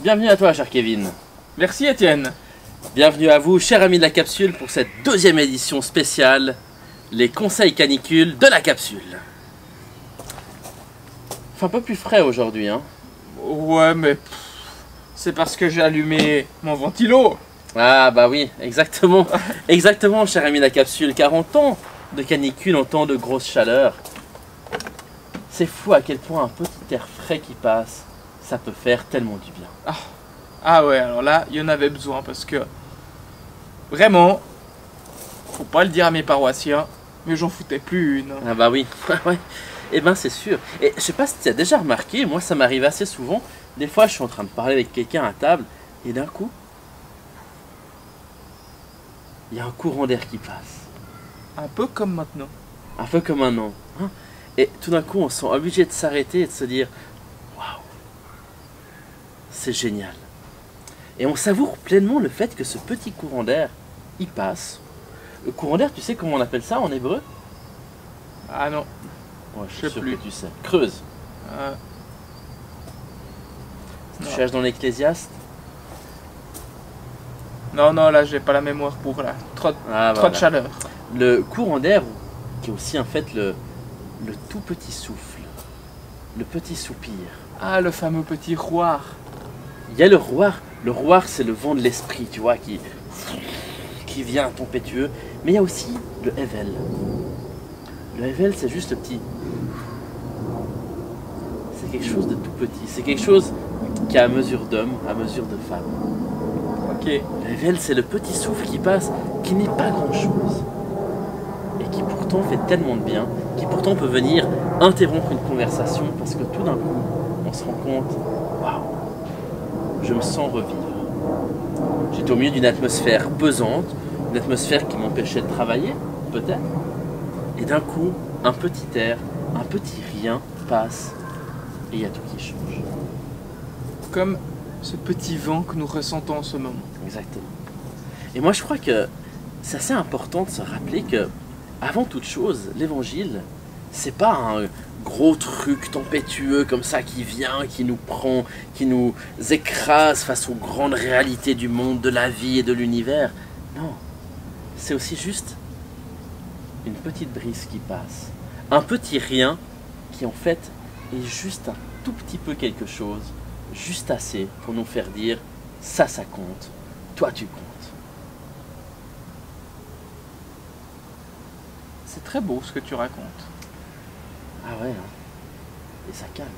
Bienvenue à toi, cher Kevin. Merci Étienne. Bienvenue à vous, chers amis de la capsule, pour cette deuxième édition spéciale, les conseils canicules de la capsule. Fait un peu plus frais aujourd'hui, hein. Ouais, mais c'est parce que j'ai allumé mon ventilo. Ah bah oui, exactement. Exactement, cher ami de la capsule, car en temps de canicule, en temps de grosse chaleur, c'est fou à quel point un petit air frais qui passe, ça peut faire tellement du bien. Ah ouais, alors là, il y en avait besoin parce que vraiment, faut pas le dire à mes paroissiens, mais j'en foutais plus une. Ah bah oui, ouais. Eh ben c'est sûr. Et je sais pas si tu as déjà remarqué, moi ça m'arrive assez souvent. Des fois je suis en train de parler avec quelqu'un à table et d'un coup, il y a un courant d'air qui passe. Un peu comme maintenant. Un peu comme un an. Hein. Et tout d'un coup on se sent obligé de s'arrêter et de se dire waouh, c'est génial. Et on savoure pleinement le fait que ce petit courant d'air, il passe. Le courant d'air, tu sais comment on appelle ça en hébreu? Ah non. Ouais, je Je suis sais sûr plus. que tu sais. Creuse. Tu Non. cherches dans l'Ecclésiaste? Non, non, là j'ai pas la mémoire pour là. Trop Ah, de voilà. chaleur. Le courant d'air, qui est aussi en fait le tout petit souffle, le petit soupir. Ah, le fameux petit roir. Il y a le roir. Le roir, c'est le vent de l'esprit, tu vois, qui vient tempétueux. Mais il y a aussi le Hevel. Le Hevel, c'est juste le petit. C'est quelque chose de tout petit. C'est quelque chose qui est à mesure d'homme, à mesure de femme. Ok. Le Hevel, c'est le petit souffle qui passe, qui n'est pas grand-chose. Et qui pourtant fait tellement de bien, qui pourtant peut venir interrompre une conversation parce que tout d'un coup, on se rend compte, waouh, je me sens revivre. J'étais au milieu d'une atmosphère pesante, une atmosphère qui m'empêchait de travailler, peut-être. Et d'un coup, un petit air, un petit rien passe et il y a tout qui change. Comme ce petit vent que nous ressentons en ce moment. Exactement. Et moi, je crois que c'est assez important de se rappeler que, avant toute chose, l'évangile, c'est pas un gros truc tempétueux comme ça qui vient, qui nous prend, qui nous écrase face aux grandes réalités du monde, de la vie et de l'univers. Non, c'est aussi juste une petite brise qui passe, un petit rien qui en fait est juste un tout petit peu quelque chose, juste assez pour nous faire dire ça compte, toi tu comptes. C'est très beau ce que tu racontes. Ah ouais, hein. Et ça calme.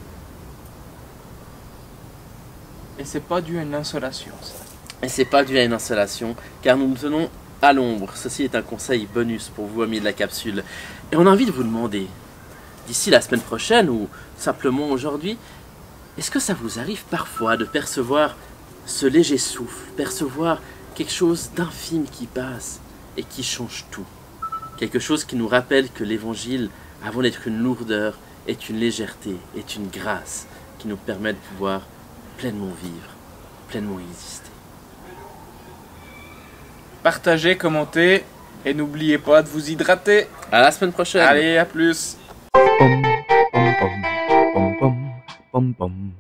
Et c'est pas dû à une insolation, ça. Et c'est pas dû à une installation, car nous nous tenons à l'ombre. Ceci est un conseil bonus pour vous, amis de la capsule. Et on a envie de vous demander, d'ici la semaine prochaine ou simplement aujourd'hui, est-ce que ça vous arrive parfois de percevoir ce léger souffle, percevoir quelque chose d'infime qui passe et qui change tout? Quelque chose qui nous rappelle que l'évangile, avant d'être une lourdeur, est une légèreté, est une grâce qui nous permet de pouvoir pleinement vivre, pleinement exister. Partagez, commentez et n'oubliez pas de vous hydrater. À la semaine prochaine. Allez, à plus. Pom pom pom pom pom pom pom.